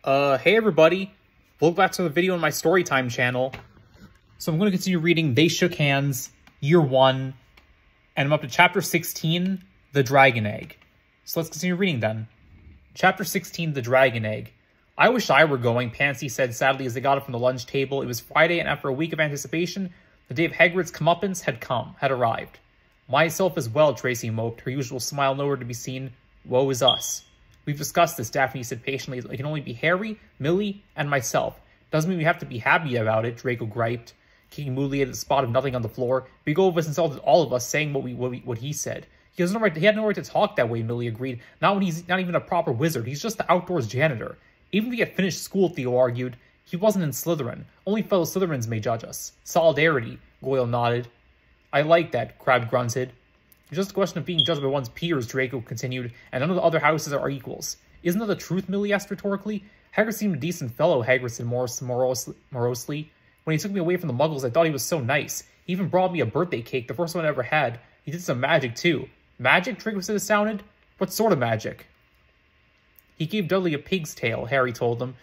Hey everybody, welcome back to the video on my Storytime channel. So I'm going to continue reading They Shook Hands, Year 1, and I'm up to Chapter 16, The Dragon Egg. So let's continue reading then. Chapter 16, The Dragon Egg. I wish I were going, Pansy said sadly as they got up from the lunch table. It was Friday, and after a week of anticipation, the day of Hagrid's comeuppance had arrived. Myself as well, Tracy moped, her usual smile nowhere to be seen. Woe is us. We've discussed this, Daphne said patiently. It can only be Harry, Millie, and myself. Doesn't mean we have to be happy about it, Draco griped, kicking moodily at the spot of nothing on the floor. Vigo of us insulted all of us, saying what he said. He had no right to talk that way, Millie agreed. Not when he's not even a proper wizard. He's just the outdoors janitor. Even if he had finished school, Theo argued, he wasn't in Slytherin. Only fellow Slytherins may judge us. Solidarity, Goyle nodded. I like that, Crabbe grunted. It's just a question of being judged by one's peers, Draco continued, and none of the other houses are equals. Isn't that the truth, Millie asked rhetorically? Hagrid seemed a decent fellow, Hagrid said morosely. When he took me away from the Muggles, I thought he was so nice. He even brought me a birthday cake, the first one I ever had. He did some magic, too. Magic? Draco said astounded. What sort of magic? He gave Dudley a pig's tail, Harry told them.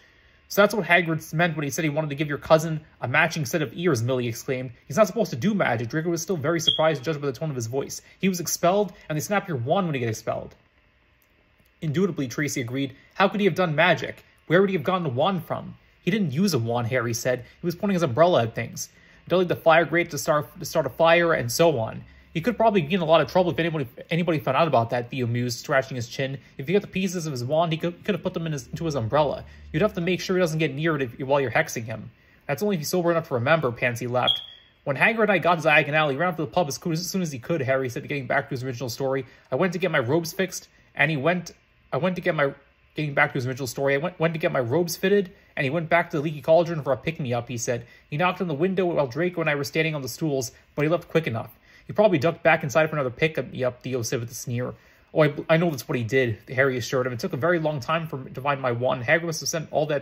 So that's what Hagrid meant when he said he wanted to give your cousin a matching set of ears, Millie exclaimed. He's not supposed to do magic. Draco was still very surprised, judged by the tone of his voice. He was expelled, and they snap your wand when you get expelled. Indubitably, Tracy agreed. How could he have done magic? Where would he have gotten the wand from? He didn't use a wand, Harry said. He was pointing his umbrella at things. Dudley the fire grate to start a fire, and so on. He could probably be in a lot of trouble if anybody found out about that, Theo mused, scratching his chin. If he got the pieces of his wand, he could have put them into his umbrella. You'd have to make sure he doesn't get near it while you're hexing him. That's only if he's sober enough to remember, Pansy laughed. When Hagrid and I got to Diagon Alley, he ran up to the pub as soon as he could, Harry said, getting back to his original story. I went to get my robes fixed, and he went to get my robes fitted, and he went back to the Leaky Cauldron for a pick-me-up, he said. He knocked on the window while Draco and I were standing on the stools, but he left quick enough. He probably ducked back inside for another pick-me-up, Theo said with a sneer. Oh, I know that's what he did, Harry assured him. It took a very long time for him to find my wand. Hagrid must have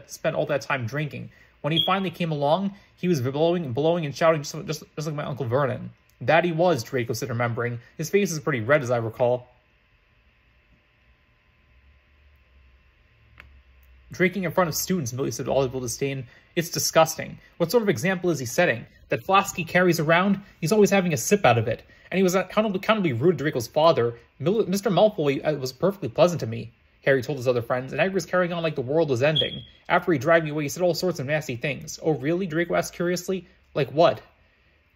spent all that time drinking. When he finally came along, he was blowing and shouting just like my Uncle Vernon. That he was, Draco said, remembering. His face is pretty red, as I recall. Drinking in front of students, Millie said with audible disdain. It's disgusting. What sort of example is he setting? That flask he carries around, he's always having a sip out of it. And he was accountably rude to Draco's father. Mr. Malfoy was perfectly pleasant to me, Harry told his other friends, and Hagrid was carrying on like the world was ending. After he dragged me away, he said all sorts of nasty things. Oh, really? Draco asked curiously. Like what?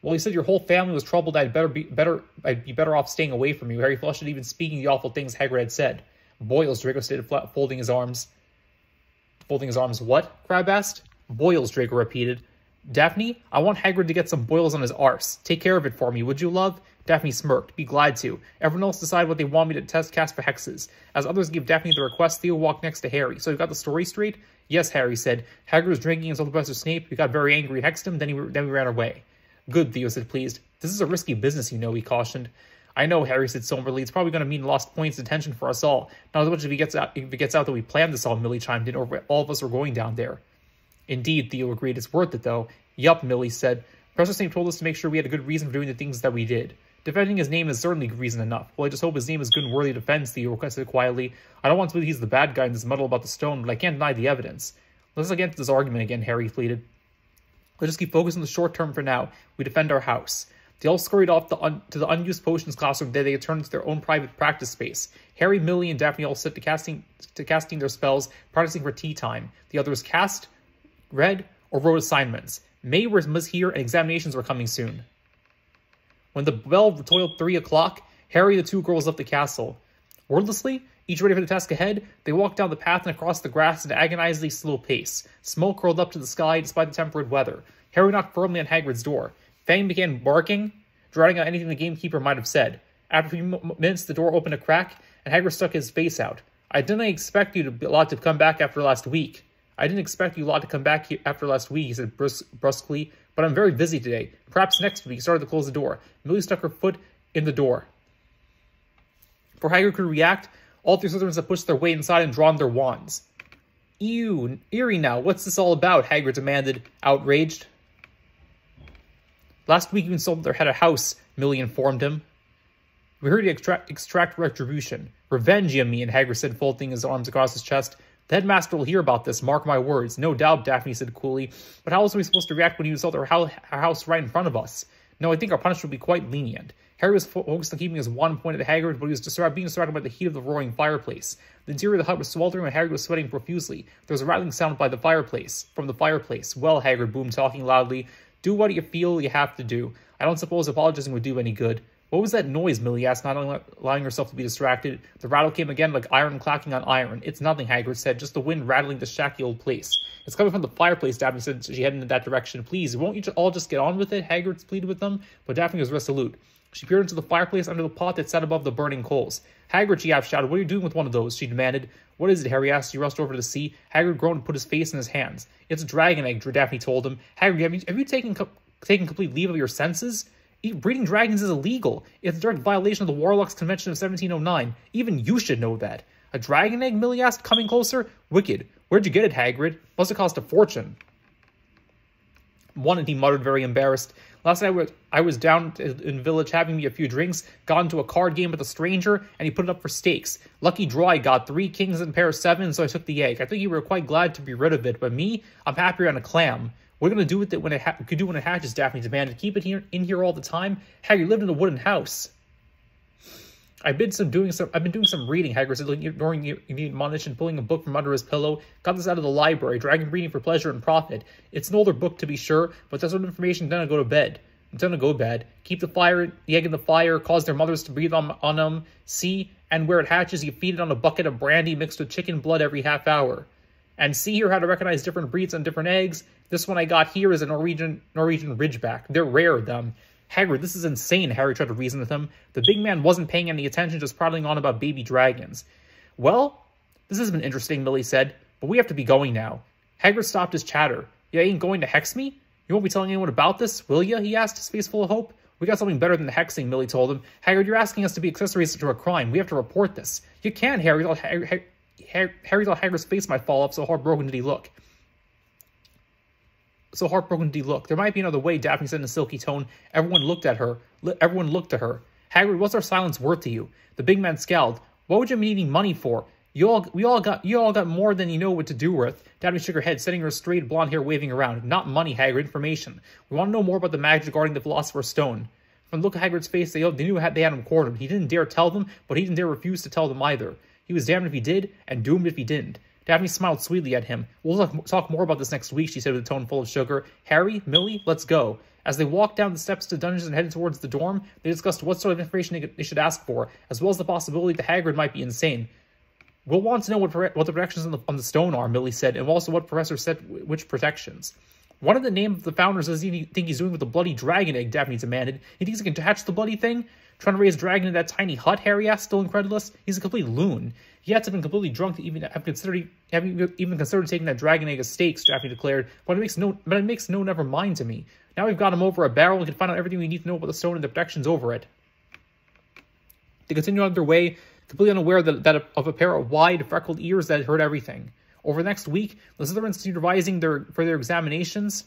Well, he said your whole family was troubled. I'd be better off staying away from you. Harry flushed at even speaking the awful things Hagrid had said. Boils, Draco stated, folding his arms. Folding his arms, what? Crabbe asked. Boils, Draco repeated. Daphne, I want Hagrid to get some boils on his arse. Take care of it for me, would you, love? Daphne smirked. Be glad to. Everyone else decide what they want me to cast for hexes. As others gave Daphne the request, Theo walked next to Harry. So you got the story straight? Yes, Harry said. Hagrid was drinking and told Professor Snape. We got very angry and hexed him, then we ran away. Good, Theo said, pleased. This is a risky business, you know, he cautioned. I know, Harry said somberly. It's probably going to mean lost points and attention for us all. Not as much if it gets out that we planned this all, Millie chimed in, or all of us are going down there. Indeed, Theo agreed. It's worth it, though. Yup, Millie said. Professor Snape told us to make sure we had a good reason for doing the things that we did. Defending his name is certainly reason enough. Well, I just hope his name is good and worthy of defense, Theo said quietly. I don't want to believe he's the bad guy in this muddle about the stone, but I can't deny the evidence. Let's get into this argument again, Harry pleaded. Let's just keep focused on the short term for now. We defend our house. They all scurried off to the unused potions classroom that they had turned into their own private practice space. Harry, Millie, and Daphne all set to casting their spells, practicing for tea time. The others cast, read, or wrote assignments. May was here, and examinations were coming soon. When the bell tolled 3 o'clock, Harry and the two girls left the castle. Wordlessly, each ready for the task ahead, they walked down the path and across the grass at an agonizingly slow pace. Smoke curled up to the sky despite the temperate weather. Harry knocked firmly on Hagrid's door. Fang began barking, drowning out anything the gamekeeper might have said. After a few minutes, the door opened a crack, and Hagrid stuck his face out. I didn't expect you a lot to come back after last week. I didn't expect you a lot to come back after last week, he said brusquely, but I'm very busy today. Perhaps next week. He started to close the door. Millie stuck her foot in the door. Before Hagrid could react, all three Slytherins had pushed their way inside and drawn their wands. Ew, eerie now. What's this all about? Hagrid demanded, outraged. Last week you insulted their head of house, Millie informed him. We heard you extract retribution. Revenge, you mean, Hagrid said, folding his arms across his chest. The headmaster will hear about this, mark my words. No doubt, Daphne said coolly. But how else are we supposed to react when he assaulted our house right in front of us? No, I think our punishment will be quite lenient. Harry was focused on keeping his wand pointed at Hagrid, but he was being distracted by the heat of the roaring fireplace. The interior of the hut was sweltering and Hagrid was sweating profusely. There was a rattling sound from the fireplace. Well, Hagrid boomed, talking loudly, do what you feel you have to do. I don't suppose apologizing would do any good. What was that noise? Millie asked, not allowing herself to be distracted. The rattle came again like iron clacking on iron. It's nothing, Hagrid said, just the wind rattling the shaky old place. It's coming from the fireplace, Daphne said as she headed in that direction. Please, won't you all just get on with it? Hagrid pleaded with them, but Daphne was resolute. She peered into the fireplace under the pot that sat above the burning coals. Hagrid, she half shouted, what are you doing with one of those? She demanded. What is it? Harry asked. He rushed over to see. Hagrid groaned and put his face in his hands. It's a dragon egg, Daphne told him. Hagrid, have you taken complete leave of your senses? Breeding dragons is illegal. It's a direct violation of the Warlocks Convention of 1709. Even you should know that. A dragon egg? Millie asked, coming closer. Wicked. Where'd you get it, Hagrid? Must have cost a fortune. One, and he muttered, very embarrassed. Last night I was down in the village having me a few drinks, got into a card game with a stranger, and he put it up for stakes. Lucky draw, I got 3 kings and a pair of 7s, so I took the egg. I think you were quite glad to be rid of it, but me, I'm happier on a clam. What are you going to do with it when it hatches, Daphne demanded. Keep it in here all the time? Hagrid lived in a wooden house. I've been doing some reading, Hagrid said, ignoring the admonition, pulling a book from under his pillow. Got this out of the library, dragon breeding for pleasure and profit. It's an older book, to be sure, but that's what information done to go to bed. It's done to go bad. Keep the egg in the fire, cause their mothers to breathe on them. See, and where it hatches, you feed it on a bucket of brandy mixed with chicken blood every half hour. And see here how to recognize different breeds on different eggs. This one I got here is a Norwegian Ridgeback. They're rare, them. Hagrid, this is insane, Harry tried to reason with him. The big man wasn't paying any attention, just prattling on about baby dragons. Well, this has been interesting, Millie said, but we have to be going now. Hagrid stopped his chatter. You ain't going to hex me? You won't be telling anyone about this, will you? He asked, his face full of hope. We got something better than the hexing, Millie told him. Hagrid, you're asking us to be accessories to a crime. We have to report this. You can't, Harry. Harry thought Hagrid's face might fall off, so heartbroken did he look. There might be another way, Daphne said in a silky tone. Everyone looked at her. Hagrid, what's our silence worth to you? The big man scowled. What would you be needing money for? You all got more than you know what to do with. Daphne shook her head, setting her straight blonde hair waving around. Not money, Hagrid, information. We want to know more about the magic guarding the Philosopher's Stone. From the look of Hagrid's face, they knew they had him cornered. He didn't dare tell them, but he didn't dare refuse to tell them either. He was damned if he did, and doomed if he didn't. Daphne smiled sweetly at him. We'll talk more about this next week, she said with a tone full of sugar. Harry, Millie, let's go. As they walked down the steps to the dungeons and headed towards the dorm, they discussed what sort of information they should ask for, as well as the possibility that Hagrid might be insane. We'll want to know what the protections on the stone are, Millie said, and also what professor said which protections. One of the name of the founders does he think he's doing with the bloody dragon egg, Daphne demanded. He thinks he can hatch the bloody thing? Trying to raise a dragon in that tiny hut, Harry asked, still incredulous. He's a complete loon. He had to have been completely drunk to even considered taking that dragon egg as stakes, Daphne declared. But it makes no never mind to me. Now we've got him over a barrel, we can find out everything we need to know about the stone and the protections over it. They continued on their way, completely unaware of a pair of wide, freckled ears that heard everything. Over the next week, the Slytherins continued revising for their examinations.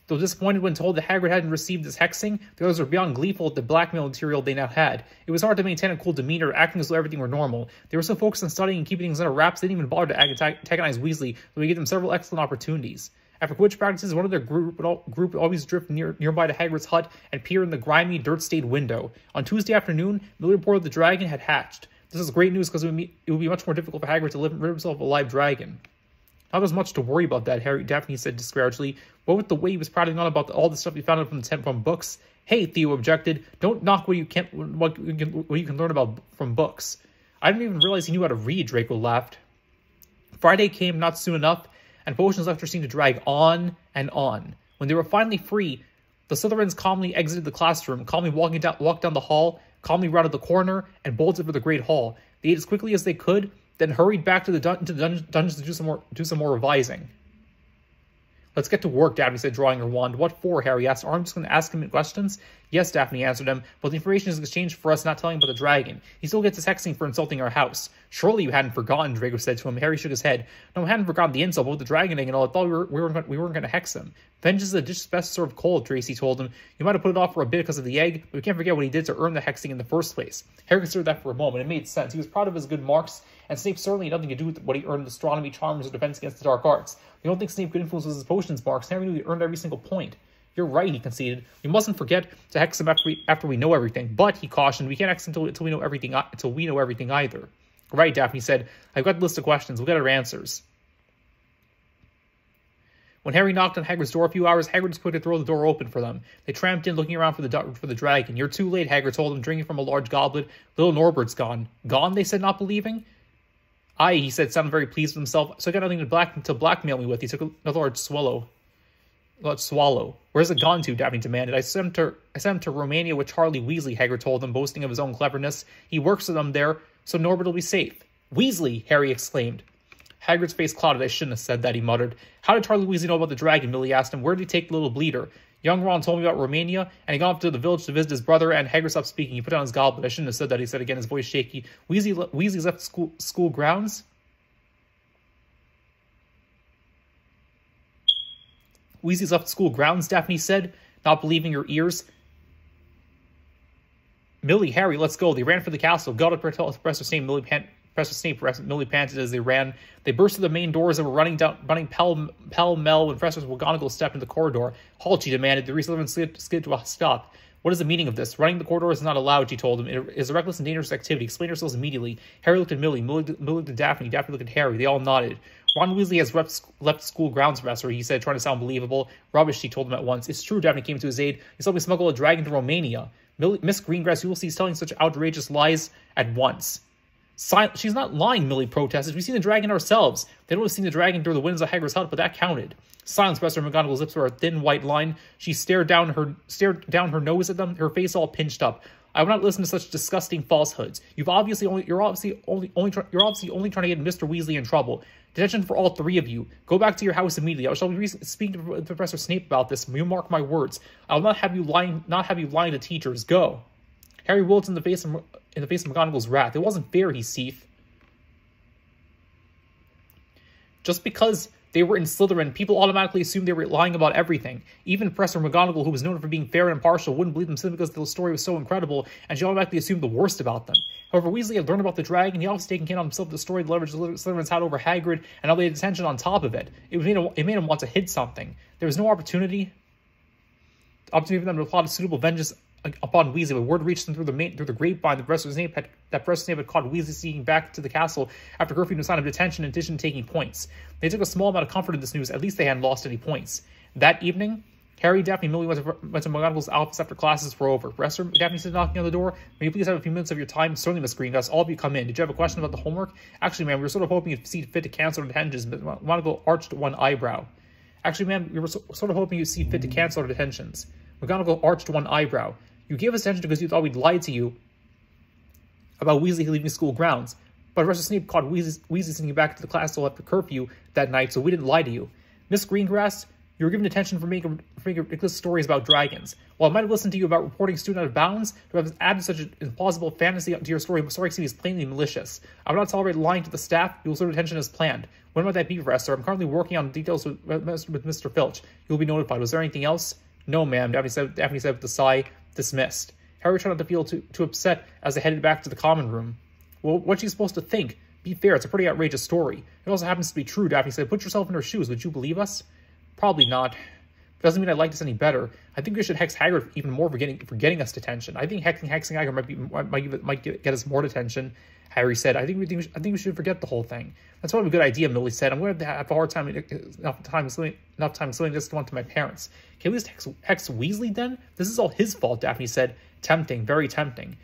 Though disappointed when told that Hagrid hadn't received his hexing, the others were beyond gleeful at the blackmail material they now had. It was hard to maintain a cool demeanor, acting as though everything were normal. They were so focused on studying and keeping things under wraps, they didn't even bother to antagonize Weasley, though he gave them several excellent opportunities. After Quidditch practices, one of their group would always drift nearby to Hagrid's hut and peer in the grimy, dirt-stained window. On Tuesday afternoon, Millie reported the dragon had hatched. This is great news because it would be much more difficult for Hagrid to rid himself of a live dragon. Not as much to worry about that, Daphne said disparagingly. What with the way he was prattling on about all the stuff he found out from books? Hey, Theo objected. Don't knock what you can learn about from books. I didn't even realize he knew how to read, Draco laughed. Friday came not soon enough, and Potion's lecture seemed to drag on and on. When they were finally free, the Slytherins calmly exited the classroom, calmly walked down the hall, calmly rounded the corner, and bolted for the Great Hall. They ate as quickly as they could, then hurried back to the dungeons to do some more revising. Let's get to work, Daphne said, drawing her wand. What for? Harry asked. Aren't we just going to ask him questions? Yes, Daphne answered him, but the information is exchanged for us not telling about the dragon. He still gets his hexing for insulting our house. Surely you hadn't forgotten, Draco said to him. Harry shook his head. No, I hadn't forgotten the insult, but with the dragon egg and all, I thought we weren't going to hex him. Vengeance is a dish best served cold, Tracy told him. You might have put it off for a bit because of the egg, but we can't forget what he did to earn the hexing in the first place. Harry considered that for a moment. It made sense. He was proud of his good marks, and Snape certainly had nothing to do with what he earned in astronomy, charms, or defense against the dark arts. We don't think Snape could influence his potions marks. Harry knew he earned every single point. You're right, he conceded. We mustn't forget to hex him after we know everything. But, he cautioned, we can't hex him until we know everything either. Right, Daphne said. I've got the list of questions. We'll get our answers. When Harry knocked on Hagrid's door a few hours, Hagrid was quick to throw the door open for them. They tramped in, looking around for the dragon. You're too late, Hagrid told them, drinking from a large goblet. Little Norbert's gone. Gone, they said, not believing. Aye, he said, sounding very pleased with himself. So I got nothing to blackmail me with. He took another large swallow. Where's it gone to? Daphne demanded. I sent him to Romania with Charlie Weasley, Hagrid told them, boasting of his own cleverness. He works with them there, so Norbert will be safe. Weasley! Harry exclaimed. Hagrid's face clouded. I shouldn't have said that, he muttered. How did Charlie Weasley know about the dragon? Millie asked him. Where did he take the little bleeder? Young Ron told me about Romania, and he gone up to the village to visit his brother, and Hagrid stopped speaking. He put down his goblet. I shouldn't have said that, he said again, his voice shaky. Weasley's left school grounds? Weasley's left school grounds, Daphne said, not believing her ears. Millie, Harry, let's go. They ran for the castle. Got up to Professor Snape. Millie panted as they ran. They burst through the main doors and were running pell-mell when Professor McGonagall stepped into the corridor. Halt, she demanded. The Reese skid to a stop. What is the meaning of this? Running the corridor is not allowed, she told him. It is a reckless and dangerous activity. Explain yourselves immediately. Harry looked at Millie. Millie looked at Daphne. Daphne looked at Harry. They all nodded. Ron Weasley has left school grounds, Professor, he said, trying to sound believable. Rubbish, she told him at once. It's true, Daphne came to his aid. He saw me smuggle a dragon to Romania. Miss Greengrass, you will see telling such outrageous lies at once. She's not lying, Millie protested. We've seen the dragon ourselves. They don't have seen the dragon through the windows of Hagrid's hut, but that counted. Silence, Professor McGonagall's lips were a thin white line. She stared down her nose at them, her face all pinched up. I will not listen to such disgusting falsehoods. You're obviously only trying to get Mr. Weasley in trouble. Detention for all three of you. Go back to your house immediately. I shall be speaking to Professor Snape about this. You mark my words. I will not have you lying to teachers. Go. Harry wilted in the face of McGonagall's wrath. It wasn't fair, he seethed. Just because they were in Slytherin, people automatically assumed they were lying about everything. Even Professor McGonagall, who was known for being fair and impartial, wouldn't believe them simply because the story was so incredible, and she automatically assumed the worst about them. However, Weasley had learned about the dragon. He also taken on himself the story to leverage Slytherin's hat over Hagrid, and now they had attention on top of it. It made him want to hit something. There was no opportunity for them to plot a suitable vengeance upon Weasley, but word reached them through the grapevine that Professor Snape had caught Weasley sneaking back to the castle after curfew no sign of detention in addition to taking points. They took a small amount of comfort in this news. At least they hadn't lost any points. That evening, Harry, Daphne, and Millie went to McGonagall's office after classes were over. Professor, Daphne said, knocking on the door. May you please have a few minutes of your time? Certainly, Miss Greengrass. All of you come in. Did you have a question about the homework? Actually, ma'am, we were sort of hoping you'd see fit to cancel detentions, but McGonagall arched one eyebrow. Actually, ma'am, we were sort of hoping you'd see fit to cancel our detentions. McGonagall arched one eyebrow. You gave us attention because you thought we'd lied to you about Weasley leaving school grounds. But Professor Snape caught Weasley sneaking back to the castle after curfew that night, so we didn't lie to you. Miss Greengrass, you were given attention for making ridiculous stories about dragons. While I might have listened to you about reporting a student out of bounds, to have added such an implausible fantasy to your story, I'm sorry to see is plainly malicious. I will not tolerate lying to the staff. You will serve attention as planned. When might that be, Professor? I'm currently working on details with Mr. Filch. You will be notified. Was there anything else? No, ma'am, Daphne said with a sigh. Dismissed. Harry tried not to feel too upset as they headed back to the common room. Well, what's she supposed to think? Be fair, it's a pretty outrageous story. It also happens to be true, Daphne said. Put yourself in her shoes. Would you believe us? Probably not. Doesn't mean I like this any better. I think we should hex Hagrid even more for getting us detention. I think hexing Hagrid might get us more detention. Harry said, I think we should forget the whole thing. That's probably a good idea, Millie said. I'm going to have a hard time explaining this one to my parents. Can we just hex Weasley then? This is all his fault, Daphne said. Tempting, very tempting.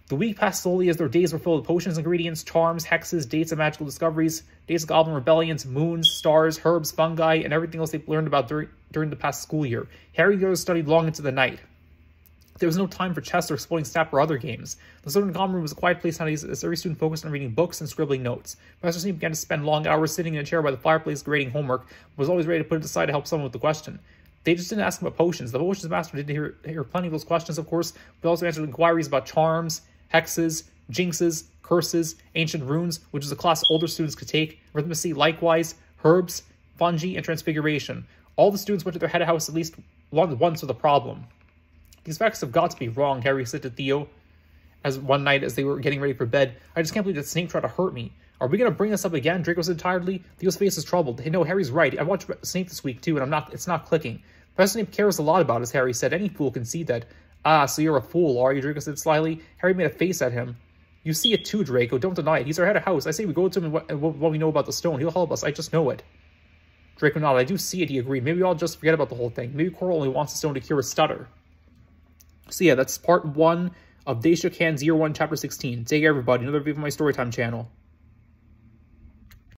The week passed slowly as their days were filled with potions, ingredients, charms, hexes, dates of magical discoveries, dates of goblin rebellions, moons, stars, herbs, fungi, and everything else they've learned about during the past school year. Harry goes studied long into the night. There was no time for chess or exploring Snap or other games. The Slytherin common room was a quiet place nowadays as every student focused on reading books and scribbling notes. Professor Snape began to spend long hours sitting in a chair by the fireplace grading homework, but was always ready to put it aside to help someone with the question. They just didn't ask him about potions. The potions master did hear plenty of those questions, of course, but also answered inquiries about charms, hexes, jinxes, curses, ancient runes, which is a class older students could take, arithmancy likewise, herbs, fungi, and transfiguration. All the students went to their head house at least once with a problem. These facts have got to be wrong, Harry said to Theo one night as they were getting ready for bed. I just can't believe that Snape tried to hurt me. Are we going to bring this up again? Draco said tiredly. Theo's face is troubled. Hey, no, Harry's right. I watched Snape this week, too, and it's not clicking. Professor Snape cares a lot about us, Harry said. Any fool can see that. Ah, so you're a fool, are you? Draco said slyly. Harry made a face at him. You see it too, Draco. Don't deny it. He's our head of house. I say we go to him and what we know about the stone. He'll help us. I just know it. Draco nodded. I do see it, he agreed. Maybe I'll just forget about the whole thing. Maybe Quirrell only wants the stone to cure his stutter. So yeah, that's part 1 of They Shook Hands Year 1, Chapter 16. Take care, everybody. Another video from my Storytime channel.